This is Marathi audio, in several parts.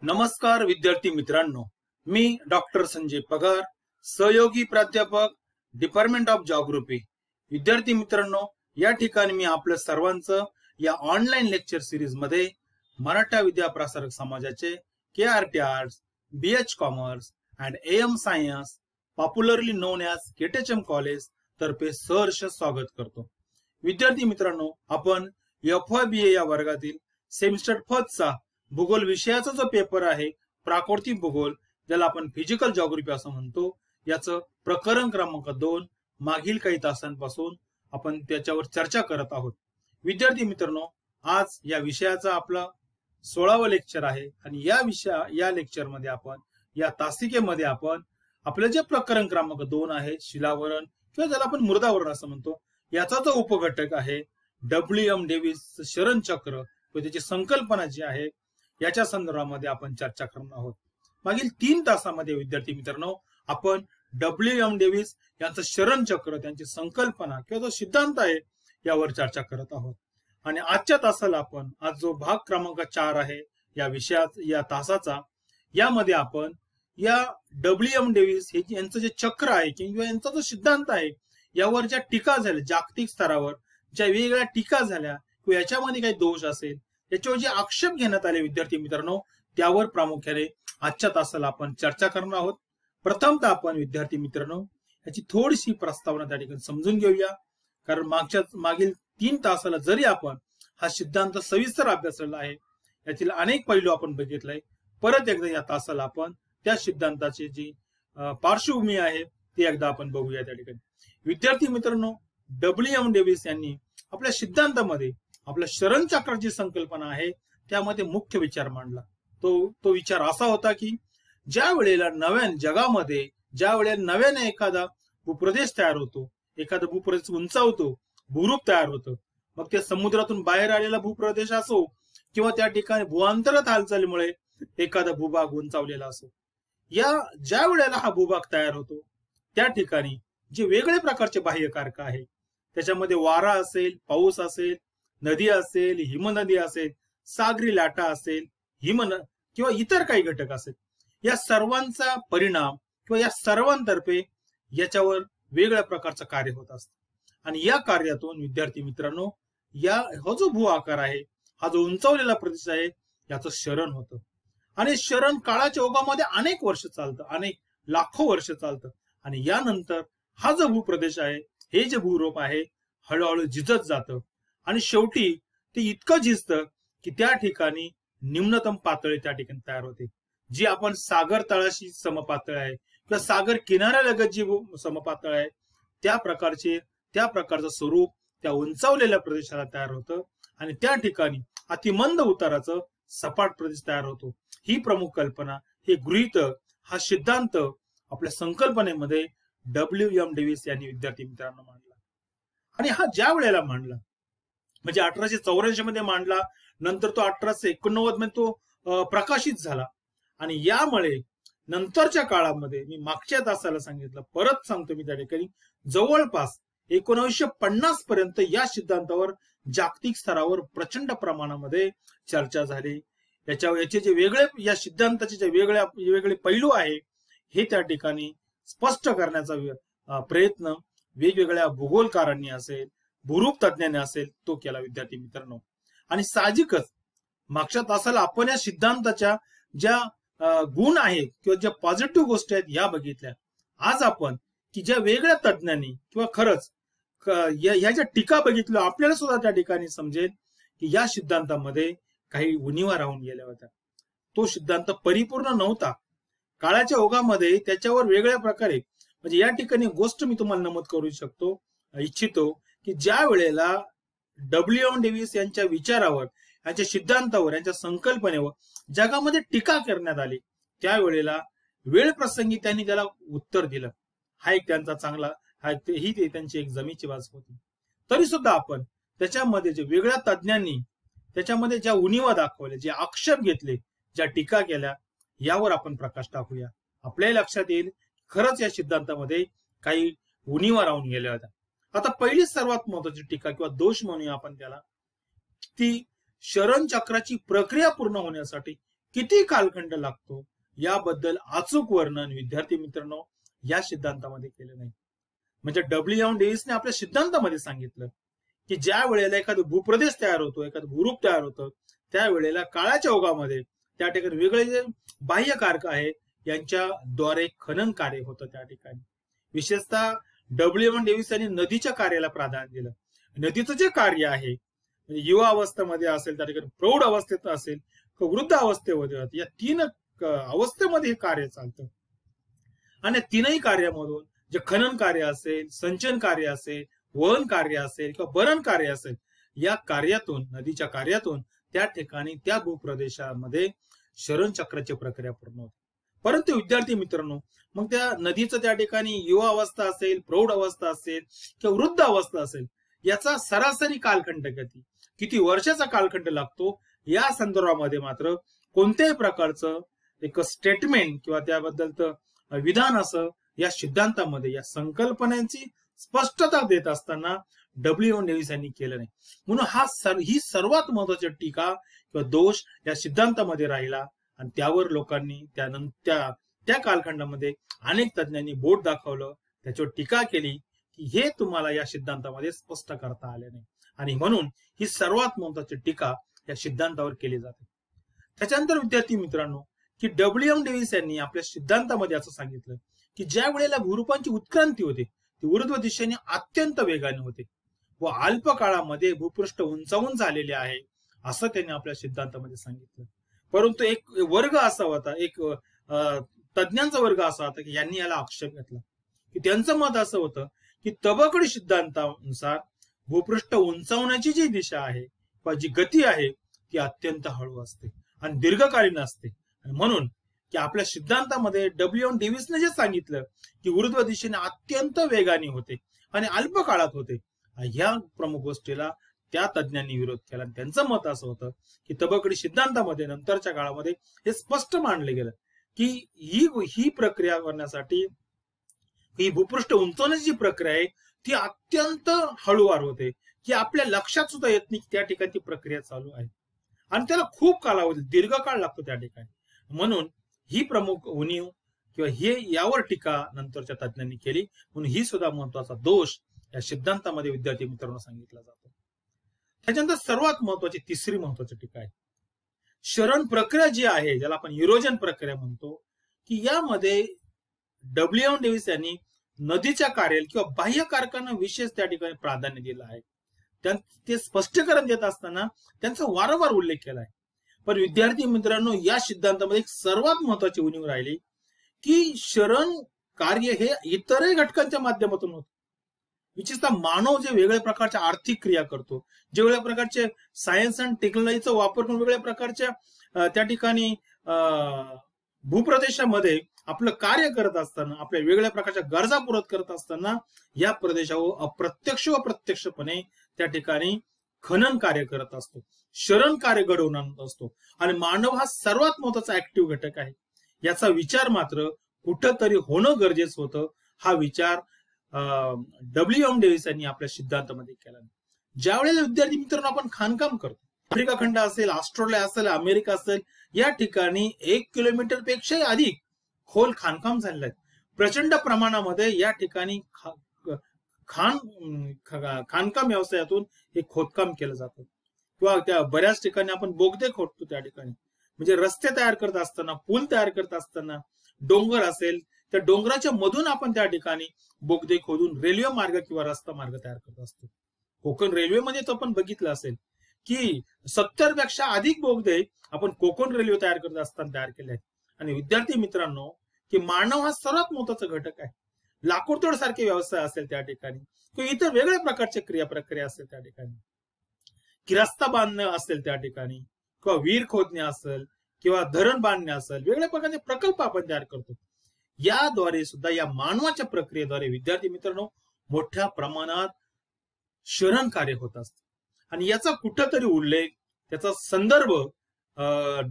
नमस्कार विद्यार्थी मित्रांनो, मी डॉक्टर संजय पगार, सहयोगी प्राध्यापक, डिपार्टमेंट ऑफ जिओग्राफी। विद्यार्थी मित्रांनो, या ठिकाणी मी आपल्या सर्वांचं या ऑनलाईन लेक्चर सिरीज मध्ये मराठा विद्या प्रसारक समाजाचे KRT arts, BH commerce and AM science, popularly known as KTHM college तर्फे सहर्ष स्वागत करतो। विद्यार्थी मित्रांनो, आपण FYBA या वर्गातील सेमिस्टर फर्स्टचा भूगोल विषयाचा जो पेपर आहे, प्राकृतिक भूगोल, ज्याला आपण फिजिकल जिओग्राफी असं म्हणतो, याचं प्रकरण क्रमांक 2 मागील काही तासांपासून आपण त्याच्यावर चर्चा करत आहोत। विद्यार्थी मित्रांनो, आज या विषयाचा आपला 16वा लेक्चर आहे आणि या लेक्चर मध्ये आपण या तासिकेमध्ये आपण आपलं जे प्रकरण क्रमांक 2 आहे, शिलावरण किंवा ज्याला आपण मृदावरण असं म्हणतो, याचा जो उपघटक आहे WM डेव्हिस शरण चक्र व त्याची संकल्पना जी आहे याच्या संदर्भामध्ये आपण चर्चा करणार आहोत। मागील 3 तासामध्ये विद्यार्थी मित्रांनो, आपण WM डेव्हिस यांचं शरण चक्र, त्यांची संकल्पना किंवा जो सिद्धांत आहे यावर चर्चा करत आहोत। आणि आजच्या तासाला आपण आज जो भाग क्रमांक 4 आहे या विषयात या तासाचा, यामध्ये आपण या WM डेव्हिस यांचं जे चक्र आहे किंवा यांचा जो सिद्धांत आहे यावर ज्या टीका झाल्या, जागतिक स्तरावर ज्या वेगवेगळ्या टीका झाल्या किंवा याच्यामध्ये काही दोष असेल, याच्यावर जे आक्षेप घेण्यात आले विद्यार्थी मित्रांनो, त्यावर प्रामुख्याने आजच्या तासाला आपण चर्चा करणार आहोत। प्रथमतः आपण विद्यार्थी मित्रांनो याची थोडीशी प्रस्तावना त्या ठिकाणी समजून घेऊया, कारण मागील 3 तासाला जरी आपण हा सिद्धांत सविस्तर अभ्यासलेला आहे, यातील अनेक पैलू आपण बघितले, परत एकदा या तासाला आपण त्या सिद्धांताची जी पार्श्वभूमी आहे ती एकदा आपण बघूया त्या ठिकाणी। विद्यार्थी मित्रांनो, WM डेव्हिस यांनी आपल्या सिद्धांतामध्ये आपल्या शरण चक्राची संकल्पना आहे त्यामध्ये मुख्य विचार मांडला। तो विचार असा होता की ज्या वेळेला नव्याने जगामध्ये, ज्या वेळेला नव्याने एखादा भूप्रदेश तयार होतो, एखादा भूप्रदेश उंचावतो, भूरूप तयार होतं, मग ते समुद्रातून बाहेर आलेला भूप्रदेश असो किंवा त्या ठिकाणी भूअंतरात हालचालीमुळे एखादा भूभाग उंचावलेला असो, या ज्या वेळेला हा भूभाग तयार होतो त्या ठिकाणी जे वेगळे प्रकारचे बाह्यकारक आहे, त्याच्यामध्ये वारा असेल, पाऊस असेल, नदी असेल, हिमनदी असेल, सागरी लाटा असेल, किंवा इतर काही घटक असेल, या सर्वांचा परिणाम किंवा या सर्वांतर्फे याच्यावर वेगळ्या प्रकारचं कार्य होत असतं। आणि या कार्यातून विद्यार्थी मित्रांनो, हा जो भू आकार आहे, हा जो उंचावलेला प्रदेश आहे, याचं शरण होतं। आणि शरण काळाच्या ओघामध्ये अनेक वर्ष चालतं, अनेक लाखो वर्ष चालतं, आणि यानंतर हा जो भूप्रदेश आहे, हे जे भूरूप आहे, हळूहळू झिजत जातं आणि शेवटी ते इतकं झिजतं की त्या ठिकाणी निम्नतम पातळी त्या ठिकाणी तयार होते, जी आपण सागर तळाशी समपातळ आहे किंवा सागर किनाऱ्यालगत जी समपातळ आहे त्या प्रकारचं स्वरूप त्या उंचावलेल्या प्रदेशाला तयार होतं आणि त्या ठिकाणी अतिमंद उताराचं सपाट प्रदेश तयार होतो। ही प्रमुख कल्पना, हे गृहीतक, हा सिद्धांत आपल्या संकल्पनेमध्ये WM डेव्हिस यांनी विद्यार्थी मित्रांनो मांडला। आणि हा ज्या वेळेला मांडला, म्हणजे 1884 मध्ये मांडला, नंतर तो 1889 मध्ये तो प्रकाशित झाला। आणि यामुळे नंतरच्या काळामध्ये, मी मागच्या तासाला सांगितलं, परत सांगतो मी त्या ठिकाणी, जवळपास 1950 पर्यंत या सिद्धांतावर जागतिक स्तरावर प्रचंड प्रमाणामध्ये चर्चा झाली। याचे जे वेगळे, या सिद्धांताचे जे वेगळे पैलू आहे हे त्या ठिकाणी स्पष्ट करण्याचा प्रयत्न वेगवेगळ्या भूगोलकारांनी असेल, भूरूप तज्ञांनी असेल, तो केला विद्यार्थी मित्रांनो। आणि साहजिकच मागच्या तासाला आपण या सिद्धांताच्या ज्या गुण आहेत किंवा ज्या पॉझिटिव्ह गोष्टी आहेत या बघितल्या। आज आपण की ज्या वेगळ्या तज्ञांनी किंवा खरंच ह्या ज्या टीका बघितल्या, आपल्याला सुद्धा त्या ठिकाणी समजेल की या सिद्धांतामध्ये काही उणिवा राहून गेल्या होत्या। तो सिद्धांत परिपूर्ण नव्हता, काळाच्या ओघामध्ये त्याच्यावर वेगळ्या प्रकारे, म्हणजे या ठिकाणी गोष्ट मी तुम्हाला नमूद करू इच्छितो की ज्या वेळेला WM डेव्हिस यांच्या विचारावर, यांच्या सिद्धांतावर, यांच्या संकल्पनेवर जगामध्ये टीका करण्यात आली, त्यावेळेला वेळ प्रसंगी त्यांनी त्याला उत्तर दिलं। हा एक त्यांचा चांगला, ही त्यांची एक जमेची बाजू होती। तरी सुद्धा आपण त्याच्यामध्ये जे वेगळ्या तज्ञांनी त्याच्यामध्ये ज्या उणिवा दाखवल्या, जे आक्षेप घेतले, ज्या टीका केल्या, यावर आपण प्रकाश टाकूया। आपल्या लक्षात येईल खरंच या सिद्धांतामध्ये काही उणिवा राहून गेल्या होत्या। आता पहिली सर्वात महत्वाची टीका किंवा दोष म्हणूया आपण त्याला, ती शरण चक्राची प्रक्रिया पूर्ण होण्यासाठी किती कालखंड लागतो याबद्दल अचूक वर्णन विद्यार्थी मित्रांनो या सिद्धांतामध्ये केलं नाही. म्हणजे डब्ल्यू. डेव्हिसने आपल्या सिद्धांतामध्ये सांगितलं की ज्या वेळेला एखादा भूप्रदेश तयार होतो, एखादं भूरूप तयार होतं, त्यावेळेला काळाच्या ओघामध्ये त्या ठिकाणी वेगळे जे बाह्य कारक आहे यांच्याद्वारे खनन कार्य होतं त्या ठिकाणी. विशेषतः डब्ल्यू. डेव्हिस यांनी नदीच्या कार्याला प्राधान्य दिलं. नदीचं जे कार्य आहे म्हणजे युवा अवस्थेमध्ये असेल, त्या ठिकाणी प्रौढ अवस्थेत असेल, वृद्ध अवस्थेमध्ये, या 3 अवस्थेमध्ये हे कार्य चालतं. आणि 3ही कार्यामधून जे खनन कार्य असेल, संचन कार्य असेल, वहन कार्य असेल किंवा भरण कार्य असेल, या कार्यातून, नदीच्या कार्यातून त्या ठिकाणी त्या भूप्रदेशामध्ये शरण चक्राची प्रक्रिया पूर्ण होते. परंतु विद्यार्थी मित्रांनो, मग त्या नदीचं त्या ठिकाणी युवा अवस्था असेल, प्रौढ अवस्था असेल किंवा वृद्ध अवस्था असेल, याचा सरासरी कालखंड किती वर्षाचा कालखंड लागतो या संदर्भामध्ये मात्र कोणत्याही प्रकारचं एक स्टेटमेंट किंवा त्याबद्दलचं विधान असं या सिद्धांतामध्ये, या संकल्पनांची स्पष्टता देत असताना डब्ल्यू. डेव्हिस यांनी केलं नाही. म्हणून ही सर्वात महत्वाची टीका किंवा दोष या सिद्धांतामध्ये राहिला आणि त्यावर लोकांनी त्या कालखंडामध्ये अनेक तज्ञांनी बोट दाखवलं, त्याच्यावर टीका केली की हे तुम्हाला या सिद्धांतामध्ये स्पष्ट करता आले नाही. आणि म्हणून ही सर्वात महत्वाची टीका या सिद्धांतावर केली जाते. त्याच्यानंतर विद्यार्थी मित्रांनो की डब्ल्यू. डेव्हिस यांनी आपल्या सिद्धांतामध्ये असं सांगितलं की ज्या वेळेला भूरूपांची उत्क्रांती होते ती ऊर्ध्व दिशेने अत्यंत वेगाने होते व अल्प काळामध्ये भूपृष्ठ उंचावून झालेले आहे असं त्यांनी आपल्या सिद्धांतामध्ये सांगितलं. परंतु एक वर्ग असा होता, एक तज्ञांचा वर्ग असा होता की यांनी याला आक्षेप घेतला की त्यांचं मत असं होतं की तबकडी सिद्धांतानुसार भूपृष्ठ उंचावण्याची जी दिशा आहे किंवा जी गती आहे ती अत्यंत हळू असते आणि दीर्घकालीन असते. आणि म्हणून की आपल्या सिद्धांतामध्ये डब्ल्यू. डेव्हिसने जे सांगितलं की ऊर्ध्व दिशेने अत्यंत वेगाने होते आणि अल्प काळात होते, ह्या प्रमुख गोष्टीला त्या तज्ञांनी विरोध केला. आणि त्यांचं मत असं होतं की तबकडी सिद्धांतामध्ये नंतरच्या काळामध्ये हे स्पष्ट मानलं गेलं की ही प्रक्रिया करण्यासाठी ही भूपृष्ठ उंचवण्याची जी प्रक्रिया आहे ती अत्यंत हळूवार होते की आपल्या लक्षात सुद्धा येत नाही की त्या ठिकाणी ती प्रक्रिया चालू आहे आणि त्याला खूप कालावधी, दीर्घकाळ लागतो त्या ठिकाणी. म्हणून ही प्रमुख उणीव किंवा यावर टीका नंतरच्या तज्ञांनी केली. म्हणून ही सुद्धा महत्वाचा दोष या सिद्धांतामध्ये विद्यार्थी मित्रांनो सांगितला जातो. त्याच्यानंतर सर्वात महत्वाची तिसरी महत्वाची टीका आहे शरण प्रक्रिया जी आहे, ज्याला आपण इरोजन प्रक्रिया म्हणतो, की यामध्ये डब्ल्यू. डेव्हिस यांनी नदीच्या कार्याला किंवा बाह्य कारकांना विशेष त्या ठिकाणी प्राधान्य दिलं आहे. ते स्पष्टीकरण देत असताना त्यांचा वारंवार उल्लेख केला आहे. पण विद्यार्थी मित्रांनो या सिद्धांतामध्ये एक सर्वात महत्वाची उणीव राहिली की शरण कार्य हे इतरही घटकांच्या माध्यमातून होतं. विशेषतः मानव जे वेगळ्या प्रकारच्या आर्थिक क्रिया करतो, जे वेगळ्या प्रकारचे सायन्स अँड टेक्नॉलॉजीचा वापर करून वेगळ्या प्रकारच्या त्या ठिकाणी भूप्रदेशामध्ये आपलं कार्य करत असताना, आपल्या वेगळ्या प्रकारच्या गरजा पूर्ण करत असताना या प्रदेशावर अप्रत्यक्ष व प्रत्यक्षपणे त्या ठिकाणी खनन कार्य करत असतो, शरण कार्य घडवून आणत असतो. आणि मानव हा सर्वात महत्वाचा ऍक्टिव्ह घटक आहे. याचा विचार मात्र कुठंतरी होणं गरजेचं होतं. हा विचार डब्ल्यू. डेव्हिस यांनी आपल्या सिद्धांतामध्ये केला. ज्या वेळेला विद्यार्थी मित्रांनो आपण खाणकाम करतो, आफ्रिका खंड असेल, ऑस्ट्रेलिया असेल, अमेरिका असेल, या ठिकाणी 1 किलोमीटर पेक्षाही अधिक खोल खाणकाम झालेलं आहे. प्रचंड प्रमाणामध्ये या ठिकाणी खाणकाम व्यवसायातून हे खोदकाम केलं जातं किंवा त्या बऱ्याच ठिकाणी आपण बोगदे खोदतो. त्या ठिकाणी म्हणजे रस्ते तयार करत असताना, पूल तयार करत असताना, डोंगर असेल त्या डोंगराच्या मधून आपण त्या ठिकाणी बोगदे खोदून रेल्वे मार्ग किंवा रस्ता मार्ग तयार करत असतो. कोकण रेल्वेमध्ये तो आपण बघितलं असेल की 70 पेक्षा अधिक बोगदे आपण कोकण रेल्वे तयार करत असताना तयार केले आहेत. आणि विद्यार्थी मित्रांनो की मानव हा सर्वात महत्वाचा घटक आहे. लाकूडतोड सारखे व्यवसाय असेल त्या ठिकाणी किंवा इतर वेगळ्या प्रकारच्या क्रिया असेल त्या ठिकाणी, की रस्ता बांधणं असेल त्या ठिकाणी किंवा विहीर खोदणे असेल किंवा धरण बांधणे असेल, वेगळ्या प्रकारचे प्रकल्प आपण तयार करतो. याद्वारे सुद्धा या मानवाच्या प्रक्रियेद्वारे विद्यार्थी मित्रांनो मोठ्या प्रमाणात शरण कार्य होत असतं. आणि याचा कुठंतरी उल्लेख, त्याचा संदर्भ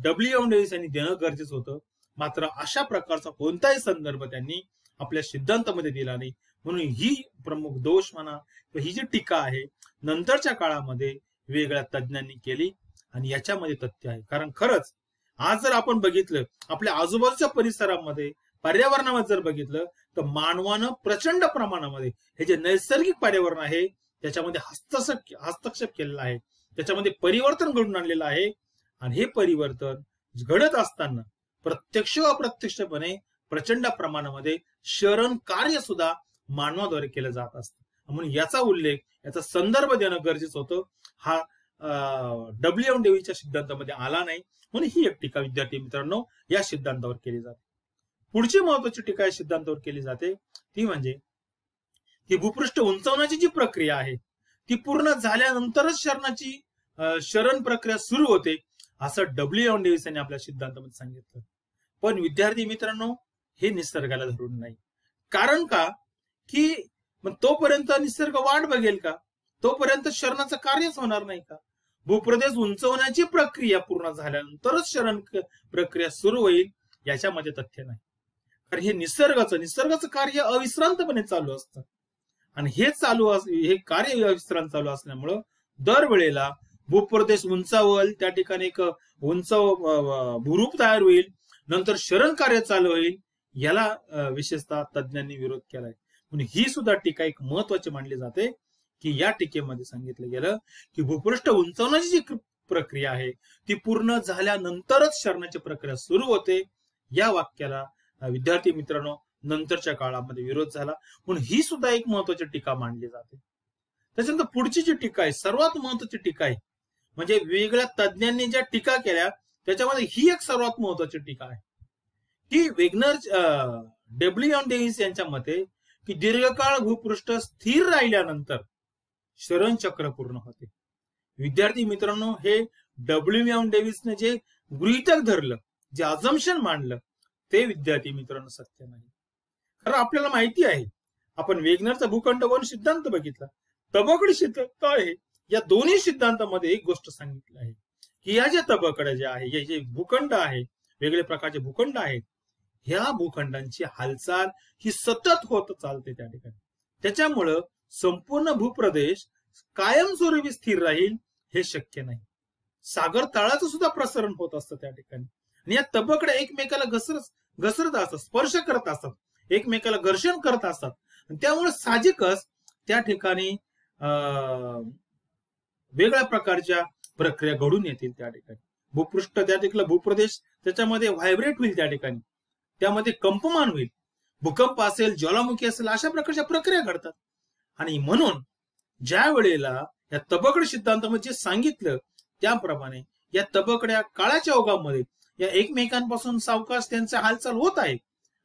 डब्ल्यू. डेव्हिस यांनी देणं गरजेचं होतं. मात्र अशा प्रकारचा कोणताही संदर्भ त्यांनी आपल्या सिद्धांतामध्ये दिला नाही. म्हणून ही प्रमुख दोष म्हणा, ही जी टीका आहे नंतरच्या काळामध्ये वेगळ्या तज्ञांनी केली आणि याच्यामध्ये तथ्य आहे. कारण खरंच आज जर आपण बघितलं आपल्या आजूबाजूच्या परिसरामध्ये पर्यावरणामध्ये जर बघितलं तर मानवानं प्रचंड प्रमाणामध्ये हे जे नैसर्गिक पर्यावरण आहे त्याच्यामध्ये हस्तक्षेप केलेला आहे, त्याच्यामध्ये परिवर्तन घडून आणलेलं आहे. आणि हे परिवर्तन घडत असताना प्रत्यक्ष अप्रत्यक्षपणे प्रचंड प्रमाणामध्ये शरण कार्य सुद्धा मानवाद्वारे केलं जात असतं. म्हणून याचा उल्लेख, याचा संदर्भ देणं गरजेचं होतं. हा डब्ल्यू.एम. डेव्हीच्या सिद्धांतामध्ये आला नाही, म्हणून ही एक टीका विद्यार्थी मित्रांनो या सिद्धांतावर केली जाते. पुढची महत्वाची टीका या सिद्धांतावर केली जाते ती म्हणजे की भूपृष्ठ उंचावण्याची जी प्रक्रिया आहे ती पूर्ण झाल्यानंतरच शरण प्रक्रिया सुरू होते, असं डब्ल्यू.एम. डेव्हिस यांनी आपल्या सिद्धांतामध्ये सांगितलं. पण विद्यार्थी मित्रांनो हे निसर्गाला धरून नाही. कारण का की तोपर्यंत निसर्ग वाट बघेल का? तोपर्यंत शरणाचं कार्यच होणार नाही का? भूप्रदेश उंचवण्याची प्रक्रिया पूर्ण झाल्यानंतरच शरण प्रक्रिया सुरू होईल याच्यामध्ये तथ्य नाही. कारण हे निसर्गाचं कार्य अविश्रांतपणे चालू असतं आणि हे कार्य अविश्रांत चालू असल्यामुळं दरवेळेला भूप्रदेश उंचावल, त्या ठिकाणी एक उंच भूरूप तयार होईल, नंतर शरण कार्य चालू होईल. याला विशेषतः तज्ञांनी विरोध केलाय. म्हणून ही सुद्धा टीका एक महत्वाची मानली जाते की या टीकेमध्ये सांगितलं गेलं की भूपृष्ठ उंचावण्याची जी प्रक्रिया आहे ती पूर्ण झाल्यानंतरच शरणाची प्रक्रिया सुरू होते. या वाक्याला विद्यार्थी मित्रांनो नंतरच्या काळामध्ये विरोध झाला, म्हणून ही सुद्धा एक महत्वाची टीका मांडली जाते. त्याच्यानंतर पुढची जी टीका आहे, सर्वात महत्वाची टीका आहे, म्हणजे वेगवेगळ्या तज्ञांनी ज्या टीका केल्या त्याच्यामध्ये ही एक सर्वात महत्वाची टीका आहे की डब्ल्यू.एम. डेव्हिस यांच्या मते की दीर्घकाळ भूपृष्ठ स्थिर राहिल्यानंतर शरण चक्र पूर्ण होते. विद्यार्थी मित्रांनो हे डब्ल्यू.एम. डेव्हिसने जे गृहीतक धरलं, जे अझम्पशन मांडलं ते विद्यार्थी मित्रांनो सत्य नाही. कारण आपल्याला माहिती आहे, आपण वेगनरचा भूखंड वन सिद्धांत बघितला, तबकडी सिद्धांत आहे, या दोन्ही सिद्धांतामध्ये एक गोष्ट सांगितली आहे की या ज्या तबकड्या ज्या आहे, हे जे भूखंड आहे, वेगवेगळ्या प्रकारचे भूखंड आहेत, ह्या भूखंडांची हालचाल ही सतत होत चालते त्या ठिकाणी. त्याच्यामुळं संपूर्ण भूप्रदेश कायमस्वरूपी स्थिर राहील हे शक्य नाही. सागर तळाचं सुद्धा प्रसरण होत असतं त्या ठिकाणी आणि या तबकड्या एकमेकाला घसरत असतात, स्पर्श करत असतात, एकमेकाला घर्षण करत असतात. त्यामुळे साहजिकच त्या ठिकाणी वेगळ्या प्रकारच्या प्रक्रिया घडून येतील. त्या ठिकाणी भूपृष्ठ, त्या ठिकाणी भूप्रदेश त्याच्यामध्ये व्हायब्रेट होईल, त्या ठिकाणी त्यामध्ये कंपमान होईल, भूकंप असेल, ज्वालामुखी असेल, अशा प्रकारच्या प्रक्रिया घडतात. आणि म्हणून ज्या वेळेला या तबकडी सिद्धांतामध्ये जे सांगितलं त्याप्रमाणे या तबकड्या काळाच्या ओघामध्ये या एकमेकांपासून सावकाश त्यांच्या हालचाल होत आहे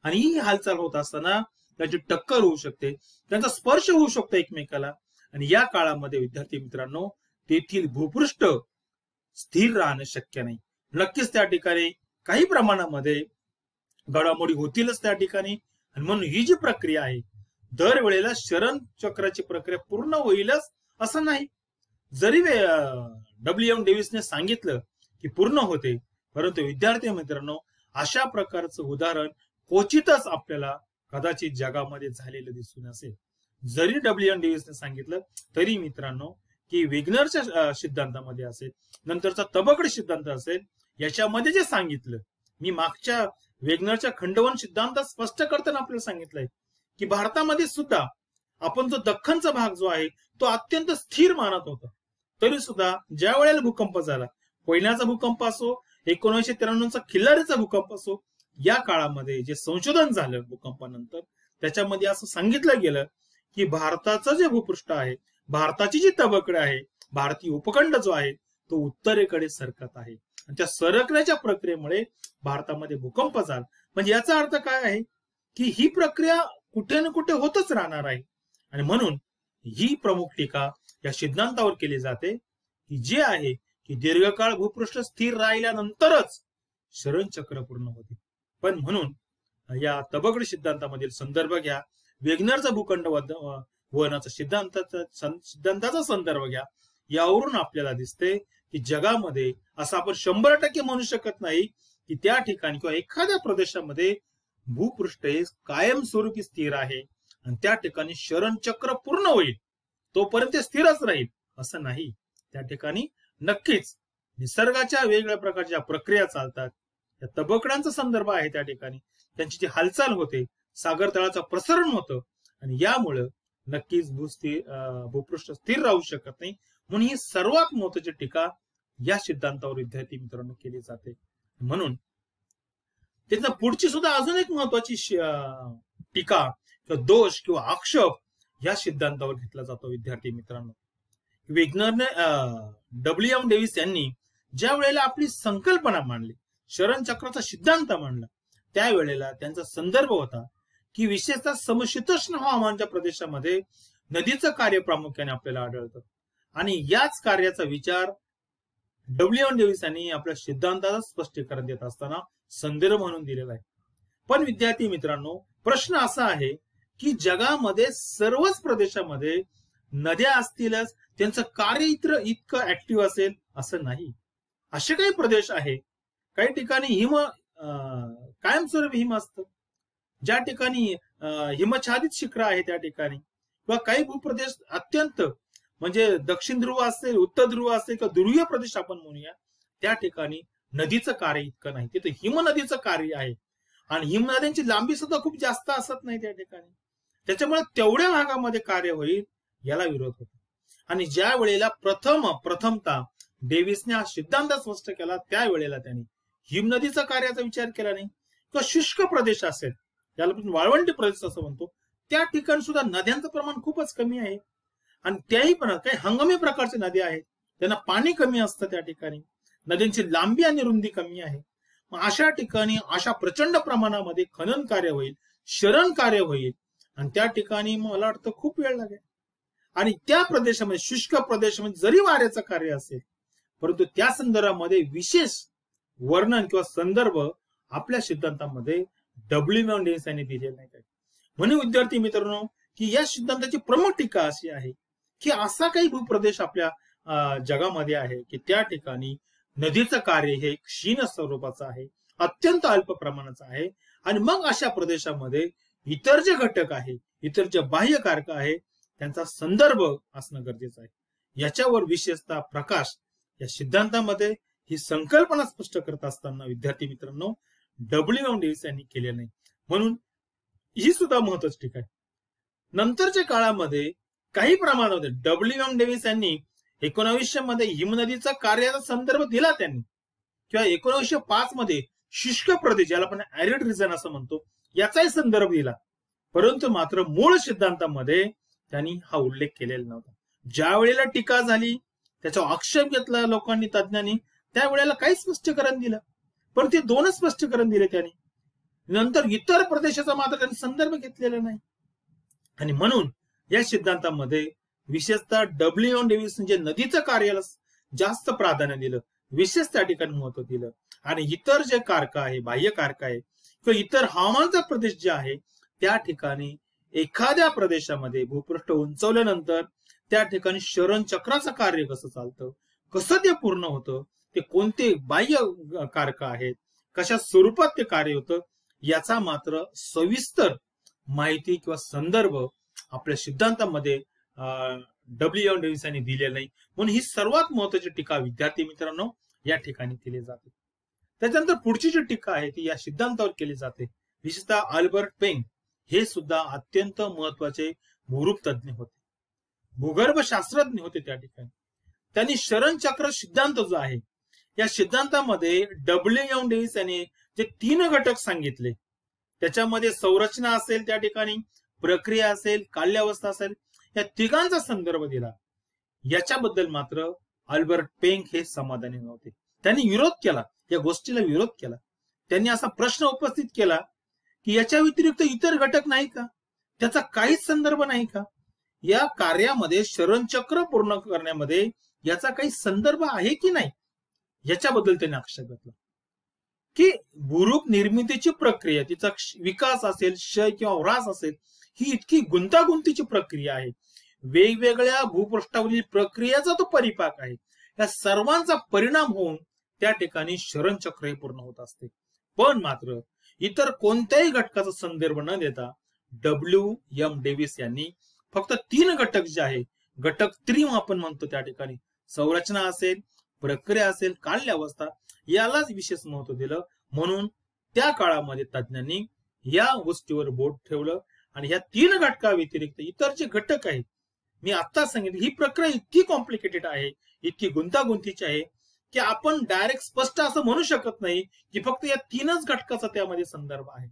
आणि ही हालचाल होत असताना त्यांची टक्कर होऊ शकते, त्यांचा स्पर्श होऊ शकतो एकमेकाला. आणि या काळामध्ये विद्यार्थी मित्रांनो तेथील भूपृष्ठ स्थिर राहणं शक्य नाही. नक्कीच त्या ठिकाणी काही प्रमाणामध्ये घडामोडी होतीलच त्या ठिकाणी. आणि म्हणून ही जी प्रक्रिया आहे दरवेळेला शरण चक्राची प्रक्रिया पूर्ण होईलच असं नाही. जरी डब्ल्यू.एम. डेव्हिसने सांगितलं की पूर्ण होते, परंतु विद्यार्थी मित्रांनो अशा प्रकारचं उदाहरण क्वचितच आपल्याला कदाचित जगामध्ये झालेलं दिसून असेल. जरी डब्ल्यू.एम. डेव्हिसने सांगितलं तरी मित्रांनो की वेगनरच्या सिद्धांतामध्ये असेल, नंतरचा तबकडी सिद्धांत असेल, याच्यामध्ये जे सांगितलं, मी मागच्या वेगनरच्या खंडवन सिद्धांतात स्पष्ट करताना आपल्याला सांगितलंय की भारतामध्ये सुद्धा आपण जो दख्खनचा भाग जो आहे तो अत्यंत स्थिर मानत होता. तरी सुद्धा ज्या वेळेला भूकंप झाला, कोयनाचा भूकंप असो, 1993चा खिल्लारीचा भूकंप असो, या काळामध्ये जे संशोधन झालं भूकंपानंतर त्याच्यामध्ये असं सांगितलं गेलं की भारताचं जे भूपृष्ठ आहे, भारताची जी तबकडे आहे, भारतीय उपखंड जो आहे तो उत्तरेकडे सरकत आहे आणि त्या सरकण्याच्या प्रक्रियेमुळे भारतामध्ये भूकंप झाला. म्हणजे याचा अर्थ काय आहे की ही प्रक्रिया कुठे ना कुठे होतच राहणार आहे. आणि म्हणून ही प्रमुख टीका या सिद्धांतावर केली जाते की जे आहे की दीर्घकाळ भूपृष्ठ स्थिर राहिल्यानंतरच शरण चक्र पूर्ण होते. पण म्हणून या तबकडी सिद्धांतामधील संदर्भ घ्या, वेगनरचा भूखंड वनाचा सिद्धांताचा संदर्भ घ्या. यावरून आपल्याला दिसते की जगामध्ये असं आपण 100% म्हणू शकत नाही की त्या ठिकाणी किंवा एखाद्या प्रदेशामध्ये भूपृष्ठ हे कायमस्वरूपी स्थिर आहे आणि त्या ठिकाणी शरण चक्र पूर्ण होईल तोपर्यंत स्थिरच राहील असं नाही. त्या ठिकाणी नक्कीच निसर्गाच्या वेगवेगळ्या प्रकारच्या प्रक्रिया चालतात या तबकड्यांचा संदर्भ आहे त्या ठिकाणी, त्यांची जी हालचाल होते, सागर तळाचं प्रसरण होतं आणि यामुळं नक्कीच भूपृष्ठ स्थिर राहू शकत नाही. म्हणून ही सर्वात महत्वाची टीका या सिद्धांतावर विद्यार्थी मित्रांनो केली जाते. म्हणून त्याचा पुढची सुद्धा अजून एक महत्वाची टीका किंवा दोष किंवा आक्षेप या सिद्धांतावर घेतला जातो विद्यार्थी मित्रांनो. विज्ञान डब्ल्यू.एम. डेव्हिस यांनी ज्या वेळेला आपली संकल्पना मांडली, शरण चक्राचा सिद्धांत मांडला, त्यावेळेला त्यांचा संदर्भ होता की विशेषतः समशीतोष्ण हवामानाच्या प्रदेशामध्ये नदीचं कार्य प्रामुख्याने आपल्याला आढळतं आणि याच कार्याचा विचार डब्ल्यू.एम. डेव्हिस यांनी आपल्या सिद्धांताचं स्पष्टीकरण देत असताना संदर्भ म्हणून दिलेला आहे. पण विद्यार्थी मित्रांनो, प्रश्न असा आहे की जगामध्ये सर्वच प्रदेशामध्ये नद्या असतीलच, त्यांचं कार्य इतकं ऍक्टिव्ह असेल असं नाही. असे काही प्रदेश आहे, काही ठिकाणी कायमस्वरूपी हिम असतं, ज्या ठिकाणी हिमच्छादित शिखरं आहे त्या ठिकाणी, किंवा काही भूप्रदेश अत्यंत म्हणजे दक्षिण ध्रुव असेल, उत्तर ध्रुव असेल किंवा ध्रुवीय प्रदेश आपण म्हणूया, त्या ठिकाणी नदीचं कार्य इतकं नाही. तिथे हिम नदीचं कार्य आहे आणि हिम नद्यांची लांबी सुद्धा खूप जास्त असत नाही त्या ठिकाणी. त्याच्यामुळे तेवढ्या भागामध्ये कार्य होईल याला विरोध होतो. आणि ज्या वेळेला प्रथमतः डेव्हिसने हा सिद्धांत स्पष्ट केला, त्यावेळेला त्यांनी हिम नदीचा कार्याचा विचार केला नाही. किंवा शुष्क प्रदेश असेल, याला आपण वाळवंटी प्रदेश असं म्हणतो, त्या ठिकाणी सुद्धा नद्यांचं प्रमाण खूपच कमी आहे आणि त्याही पण काही हंगामी प्रकारच्या नद्या आहेत, त्यांना पाणी कमी असतं, त्या ठिकाणी नद्यांची लांबी आणि रुंदी कमी आहे. मग अशा ठिकाणी अशा प्रचंड प्रमाणामध्ये खनन कार्य होईल, शरण कार्य होईल आणि त्या ठिकाणी मला वाटतं खूप वेळ लागेल. आणि त्या प्रदेशामध्ये, शुष्क प्रदेशामध्ये जरी वाऱ्याचं कार्य असेल, परंतु त्या संदर्भामध्ये विशेष वर्णन किंवा संदर्भ आपल्या सिद्धांतामध्ये डब्ल्यू.एम. डेव्हिस यांनी दिलेला नाही. म्हणून विद्यार्थी मित्रांनो, की या सिद्धांताची प्रमुख टीका अशी आहे की असा काही भूप्रदेश आपल्या जगामध्ये आहे की त्या ठिकाणी नदीचं कार्य हे क्षीण स्वरूपाचं आहे, अत्यंत अल्प प्रमाणाचं आहे. आणि मग अशा प्रदेशामध्ये इतर जे घटक आहे, इतर जे बाह्य कारक आहे, त्यांचा संदर्भ असणं गरजेचं आहे. याच्यावर विशेषतः प्रकाश या सिद्धांतामध्ये ही संकल्पना स्पष्ट करत असताना विद्यार्थी मित्रांनो डब्ल्यू.एम. डेव्हिस यांनी केले नाही. म्हणून ही सुद्धा महत्वाची टीका आहे. नंतरच्या काळामध्ये काही प्रमाणामध्ये डब्ल्यू.एम. डेव्हिस यांनी 1900 मध्ये हिमनदीचा कार्याचा संदर्भ दिला त्यांनी, किंवा 1905 मध्ये शुष्क प्रदेश, ज्याला आपण ऍरिड रिजन असं म्हणतो, याचाही संदर्भ दिला. परंतु मात्र मूळ सिद्धांतामध्ये त्यांनी हा उल्लेख केलेला नव्हता. ज्या वेळेला टीका झाली, त्याचा आक्षेप घेतला लोकांनी, तज्ञांनी, त्यावेळेला काही स्पष्टीकरण दिलं, पण ते दोनच स्पष्टीकरण दिले त्यांनी. नंतर इतर प्रदेशाचा मात्र त्यांनी संदर्भ घेतलेला नाही. आणि म्हणून या सिद्धांतामध्ये विशेषतः डब्ल्यू.एम. डेव्हिस जे नदीचं कार्याला जास्त प्राधान्य दिलं, विशेष त्या ठिकाणी महत्व दिलं. आणि इतर जे कारक आहे, बाह्य कारक आहे किंवा इतर हवामानाचा प्रदेश जे आहे, त्या ठिकाणी एखाद्या प्रदेशामध्ये भूपृष्ठ उंचवल्यानंतर त्या ठिकाणी शरण चक्राचं कार्य कसं चालतं, कसं ते पूर्ण होतं, ते कोणते बाह्य कारक आहेत, कशा स्वरूपात ते कार्य होतं, याचा मात्र सविस्तर माहिती किंवा संदर्भ आपल्या सिद्धांतामध्ये डब्ल्यू.एम. डेव्हिस यांनी दिलेला नाही. म्हणून ही सर्वात महत्वाची टीका विद्यार्थी मित्रांनो या ठिकाणी केली जाते. त्याच्यानंतर पुढची जी टीका आहे ती या सिद्धांतावर केली जाते. विशेषतः अल्बर्ट पेंग हे सुद्धा अत्यंत महत्वाचे भूरूप तज्ञ होते, भूगर्भ शास्त्रज्ञ होते. त्या ठिकाणी त्यांनी शरण चक्र सिद्धांत जो आहे, या सिद्धांतामध्ये डब्ल्यू.एम. डेव्हिस यांनी जे 3 घटक सांगितले, त्याच्यामध्ये संरचना असेल, त्या ठिकाणी प्रक्रिया असेल, काल्यावस्था असेल, या तिघांचा संदर्भ दिला. याच्याबद्दल मात्र अल्बर्ट पेंग हे समाधानी नव्हते. त्यांनी विरोध केला, या गोष्टीला विरोध केला. त्यांनी असा प्रश्न उपस्थित केला की याच्या व्यतिरिक्त इतर घटक नाही का, त्याचा काहीच संदर्भ नाही का, या कार्यामध्ये शरणचक्र पूर्ण करण्यामध्ये याचा काही संदर्भ आहे की नाही, याच्याबद्दल त्यांनी आक्षेप घेतला. की भूरूप निर्मितीची प्रक्रिया, तिचा विकास असेल, क्षय किंवा ह्रास असेल, ही इतकी गुंतागुंतीची प्रक्रिया आहे, वेगवेगळ्या भूपृष्ठावरील प्रक्रियेचा तो परिपाक आहे. या सर्वांचा परिणाम होऊन त्या ठिकाणी शरणचक्र हे पूर्ण होत असते. पण मात्र इतर कोणत्याही घटकाचा संदर्भ न देता डब्ल्यू.एम. डेव्हिस यांनी फक्त 3 घटक जे आहे, घटक त्रिम आपण म्हणतो, त्या ठिकाणी संरचना असेल, प्रक्रिया असेल, काल्यावस्था, यालाच विशेष महत्व दिलं. म्हणून त्या काळामध्ये तज्ञांनी या गोष्टीवर बोट ठेवलं आणि ह्या 3 घटका व्यतिरिक्त इतर जे घटक आहेत, मी आता सांगितलं, ही प्रक्रिया इतकी कॉम्प्लिकेटेड आहे, इतकी गुंतागुंतीची आहे की आपण डायरेक्ट स्पष्ट असं म्हणू शकत नाही की फक्त या 3च घटकाचा त्यामध्ये संदर्भ आहे.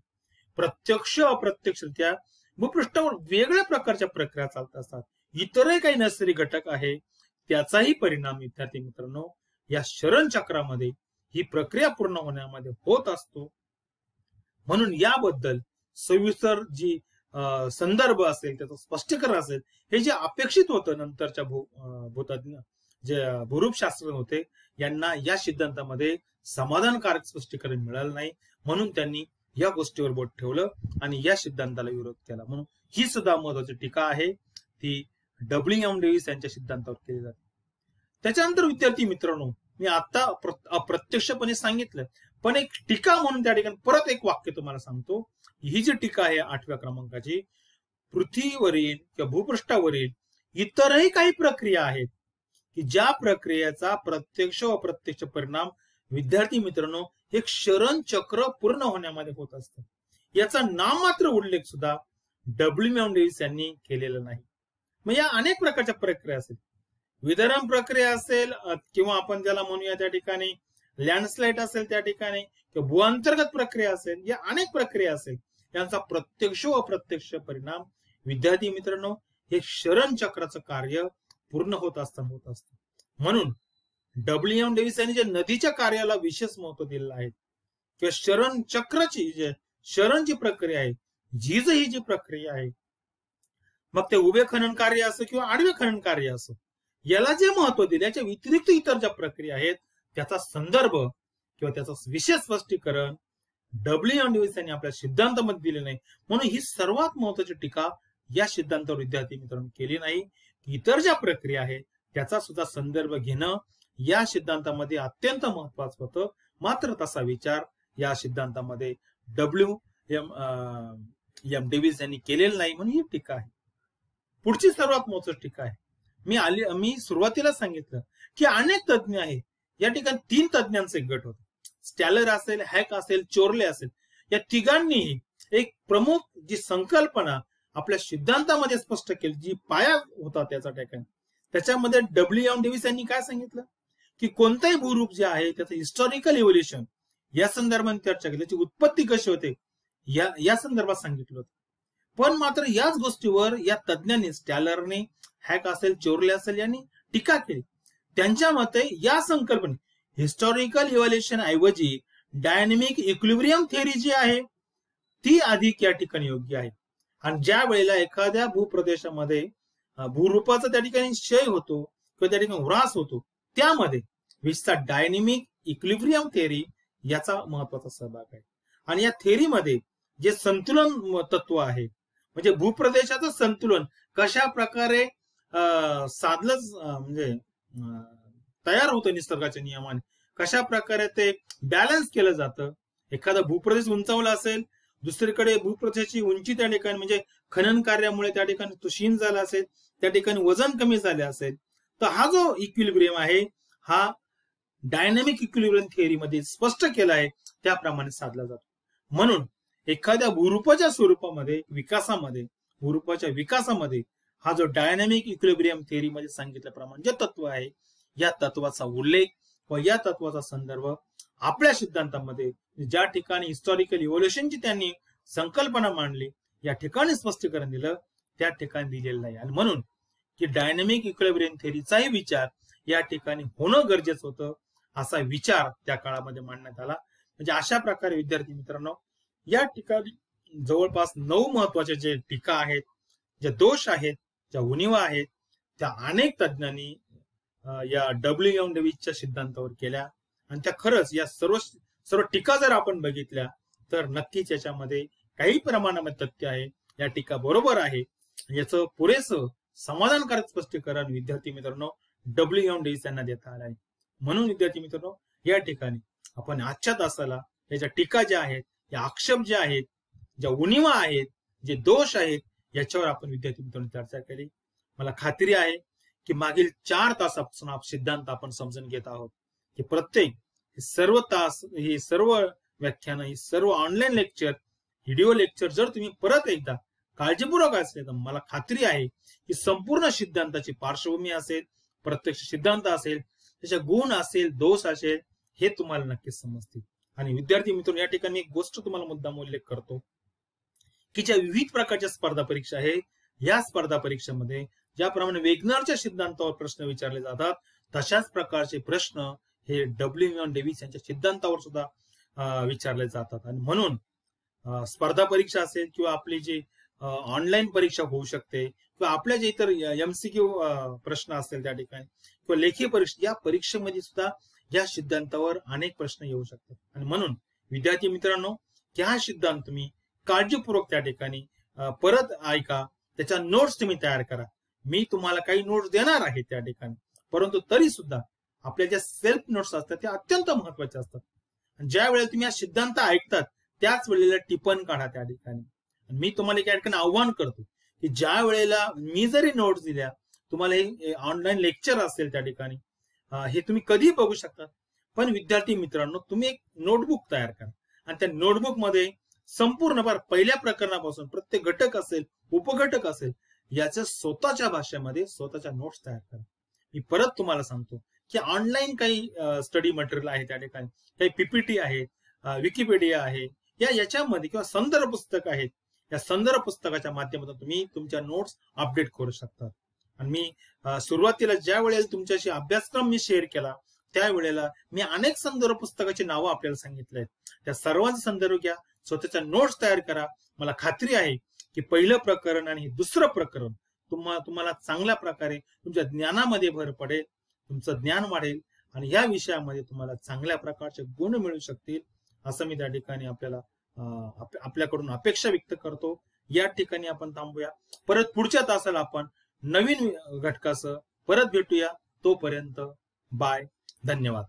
प्रत्यक्ष अप्रत्यक्षरित्या भूपृष्ठावर वेगळ्या प्रकारच्या प्रक्रिया चालत असतात. इतरही काही नैसर्गिक घटक आहे, त्याचाही परिणाम विद्यार्थी मित्रांनो या शरण चक्रामध्ये ही प्रक्रिया पूर्ण होण्यामध्ये होत असतो. म्हणून याबद्दल सविस्तर जी संदर्भ असेल, त्याचं स्पष्टीकरण असेल, हे जे अपेक्षित होतं नंतरच्या भूतज्ञ जे भूरूपशास्त्रज्ञ होते, यांना या सिद्धांतामध्ये समाधानकारक स्पष्टीकरण मिळालं नाही. म्हणून त्यांनी या गोष्टीवर बोट ठेवलं आणि या सिद्धांताला विरोध केला. म्हणून ही सुद्धा महत्वाची टीका आहे, ती W.M. डेव्हिस यांच्या सिद्धांतावर केली जाते. त्याच्यानंतर विद्यार्थी मित्रांनो, मी आता अप्रत्यक्षपणे सांगितलं, पण एक टीका म्हणून त्या ठिकाणी परत एक वाक्य तुम्हाला सांगतो. ही जी टीका आहे 8व्या क्रमांकाची, पृथ्वीवरील किंवा भूपृष्ठावरील इतरही काही प्रक्रिया आहेत की ज्या प्रक्रियेचा प्रत्यक्ष व अप्रत्यक्ष परिणाम विद्यार्थी मित्रांनो एक शरण चक्र पूर्ण होण्यामध्ये होत असतं. याचा नाममात्र उल्लेख सुद्धा W.M. डेव्हिस यांनी केलेला नाही. मग या अनेक प्रकारच्या प्रक्रिया असेल, विदर्भ प्रक्रिया असेल किंवा आपण ज्याला म्हणूया त्या ठिकाणी लँडस्लाइड असेल त्या ठिकाणी, किंवा भूअंतर्गत प्रक्रिया असेल, या अनेक प्रक्रिया असेल, यांचा प्रत्यक्ष व अप्रत्यक्ष परिणाम विद्यार्थी मित्रांनो हे शरण चक्राचं कार्य पूर्ण होत असतं. म्हणून W.M. डेव्हिस यांनी जे नदीच्या कार्याला विशेष महत्व दिलेलं आहे किंवा शरण चक्राची जे शरणची प्रक्रिया आहे, झीज ही जी प्रक्रिया आहे, मग ते उभे खनन कार्य असो किंवा आडवे खनन कार्य असो, याला जे महत्व दिले, याच्या व्यतिरिक्त इतर ज्या प्रक्रिया आहेत त्याचा संदर्भ किंवा त्याचं विशेष स्पष्टीकरण W.M. डेव्हिस यांनी आपल्या सिद्धांतामध्ये दिले नाही. म्हणून ही सर्वात महत्वाची टीका या सिद्धांतावर विद्यार्थी मित्रांनो केली नाही. इतर ज्या प्रक्रिया आहेत त्याचा सुद्धा संदर्भ घेणं या सिद्धांतामध्ये अत्यंत महत्वाचं होतं. मात्र तसा विचार या सिद्धांतामध्ये W.M. डेव्हिस यांनी केलेला नाही, म्हणून ही टीका आहे. पुढची सर्वात महत्वाची टीका आहे, मी सुरुवातीला सांगितलं की अनेक तज्ञ आहेत. या ठिकाणी 3 तज्ञांचे गट होते, स्टॅलर असेल, हॅक असेल, चोरले असेल. या तिघांनीही एक प्रमुख जी संकल्पना आपल्या सिद्धांतामध्ये स्पष्ट केली, जी पाया होता त्याचा ठिकाणी, त्याच्यामध्ये W.M. डेव्हिस यांनी काय सांगितलं की कोणताही भूरूप जे आहे त्याचं हिस्टॉरिकल इव्होल्युशन या संदर्भात चर्चा केली, त्याची उत्पत्ती कशी होते या संदर्भात सांगितलं होतं. पण मात्र याच गोष्टीवर या तज्ञांनी, स्टॅलरने, हॅक असेल, चोरले असेल, यांनी टीका केली. त्यांच्या मते या संकल्पने हिस्टॉरिकल इव्हॅल्युएशन ऐवजी डायनेमिक इक्विलिब्रियम थेअरी जी आहे ती अधिक या ठिकाणी योग्य आहे. आणि ज्या वेळेला एखाद्या भूप्रदेशामध्ये भूरूपाचा त्या ठिकाणी क्षय होतो किंवा त्या ठिकाणी ह्रास होतो, त्यामध्ये विशेषतः डायनेमिक इक्विलिब्रियम थेअरी याचा महत्वाचा सहभाग आहे. आणि या थेअरीमध्ये जे संतुलन तत्व आहे, म्हणजे भूप्रदेशाचं संतुलन कशा प्रकारे साधलं, म्हणजे तयार होतं निसर्गाच्या नियमाने, कशा प्रकारे ते बॅलन्स केलं जातं. एखादा भूप्रदेश उंचावला असेल, दुसरीकडे भूप्रदेशाची उंची त्या ठिकाणी म्हणजे खनन कार्यामुळे त्या ठिकाणी तो क्षीण झाला असेल, त्या ठिकाणी वजन कमी झाले असेल, तर हा जो इक्विलिब्रियम आहे हा डायनामिक इक्विलिब्रियम थेअरीमध्ये स्पष्ट केला आहे, त्याप्रमाणे साधला जातो. म्हणून एखाद्या भूरूपाच्या स्वरूपामध्ये भूरूपाच्या विकासामध्ये हा जो डायनामिक इक्विलिब्रियम थेअरीमध्ये सांगितल्याप्रमाणे जे तत्व आहे, या तत्वाचा उल्लेख व या तत्वाचा संदर्भ आपल्या सिद्धांतामध्ये ज्या ठिकाणी हिस्टॉरिकल इव्होल्युशनची त्यांनी संकल्पना मांडली, या ठिकाणी स्पष्टीकरण दिलं, त्या ठिकाणी दिलेलं नाही. आणि म्हणून की डायनामिक इक्विलिब्रियम थेअरीचाही विचार या ठिकाणी होणं गरजेचं होतं, असा विचार त्या काळामध्ये मांडण्यात आला. म्हणजे अशा प्रकारे विद्यार्थी मित्रांनो या ठिकाणी जवळपास 9 महत्वाचे जे टीका आहेत, जे दोष आहेत, ज्या उणिवा आहेत, त्या अनेक तज्ञांनी या W.M. डेव्हिसच्या सिद्धांतावर केल्या. आणि त्या खरंच या सर्व टीका जर आपण बघितल्या तर नक्कीच याच्यामध्ये काही प्रमाणामध्ये तथ्य आहे. या टीका बरोबर आहे. याचं पुरेसं समाधानकारक स्पष्टीकरण विद्यार्थी मित्रांनो W.M. डेव्हिस यांना देता आलं आहे. म्हणून विद्यार्थी मित्रांनो या ठिकाणी आपण आजच्या तासाला याच्या टीका ज्या आहेत, या आक्षेप ज्या आहेत, ज्या उणिवा आहेत, जे दोष आहेत, याच्यावर आपण विद्यार्थी मित्रांनो चर्चा केली. मला खात्री आहे की मागील 4 तासापासून सिद्धांत आपण समजून घेत आहोत की प्रत्येक सर्व तास, हे सर्व व्याख्यानं, ही सर्व ऑनलाईन लेक्चर, व्हिडिओ लेक्चर जर तुम्ही परत एकदा काळजीपूर्वक असले तर मला खात्री आहे की संपूर्ण सिद्धांताची पार्श्वभूमी असेल, प्रत्यक्ष सिद्धांत असेल, त्याचे गुण असेल, दोष असेल, हे तुम्हाला नक्कीच समजतील. आणि विद्यार्थी मित्रांनो, या ठिकाणी एक गोष्ट तुम्हाला मुद्दाम उल्लेख करतो की ज्या विविध प्रकारच्या स्पर्धा परीक्षा आहे, या स्पर्धा परीक्षेमध्ये ज्याप्रमाणे वेगनरच्या सिद्धांतावर प्रश्न विचारले जातात, तशाच प्रकारचे प्रश्न हे डब्ल्यू डेव्हिस यांच्या सिद्धांतावर सुद्धा विचारले जातात. आणि म्हणून स्पर्धा परीक्षा असेल किंवा आपली जी ऑनलाईन परीक्षा होऊ शकते किंवा आपल्या जे इतर MCQ प्रश्न असतील त्या ठिकाणी किंवा लेखी परीक्षा, या परीक्षेमध्ये सुद्धा या सिद्धांतावर अनेक प्रश्न येऊ शकतात. आणि म्हणून विद्यार्थी मित्रांनो, हा सिद्धांत तुम्ही काळजीपूर्वक त्या ठिकाणी परत ऐका, त्याच्या नोट्स तुम्ही तयार करा. मी तुम्हाला काही नोट्स देणार आहे त्या ठिकाणी, परंतु तरी सुद्धा आपल्या ज्या सेल्फ नोट्स असतात त्या अत्यंत महत्वाच्या असतात. ज्या वेळेला तुम्ही हा सिद्धांत ऐकतात त्याच वेळेला टिपण काढा त्या ठिकाणी. मी तुम्हाला या ठिकाणी आव्हान करतो की ज्या वेळेला मी जरी नोट्स दिल्या, तुम्हाला हे ऑनलाईन लेक्चर असेल त्या ठिकाणी, हे तुम्ही कधीही बघू शकता. पण विद्यार्थी मित्रांनो, तुम्ही एक नोटबुक तयार करा आणि त्या नोटबुक मध्ये संपूर्ण पहिल्या प्रकरणापासून प्रत्येक घटक असेल, उपघटक असेल, याच्या स्वतःच्या भाषेमध्ये स्वतःच्या नोट्स तयार करा. मी परत तुम्हाला सांगतो की ऑनलाईन काही स्टडी मटेरियल आहे त्या ठिकाणी, काही PPT आहे, विकिपीडिया आहे, याच्यामध्ये किंवा संदर्भ पुस्तक आहेत, या संदर्भ पुस्तकाच्या माध्यमातून तुम्ही तुमच्या नोट्स अपडेट करू शकता. आणि मी सुरुवातीला ज्या वेळेला तुमच्याशी अभ्यासक्रम मी शेअर केला त्यावेळेला मी अनेक संदर्भ पुस्तकाची नावं आपल्याला सांगितले आहेत. त्या सर्वांचा संदर्भ घ्या, स्वतःच्या नोट्स तयार करा. मला खात्री आहे की पहिलं प्रकरण आणि दुसरं प्रकरण तुम्हाला चांगल्या प्रकारे तुमच्या ज्ञानामध्ये भर पडेल, तुमचं ज्ञान वाढेल आणि या विषयामध्ये तुम्हाला चांगल्या प्रकारचे गुण मिळू शकतील, असं मी त्या ठिकाणी आपल्याकडून अपेक्षा व्यक्त करतो. या ठिकाणी आपण थांबूया. परत पुढच्या तासाला आपण नवीन घटकासह परत भेटूया. तोपर्यंत बाय, धन्यवाद.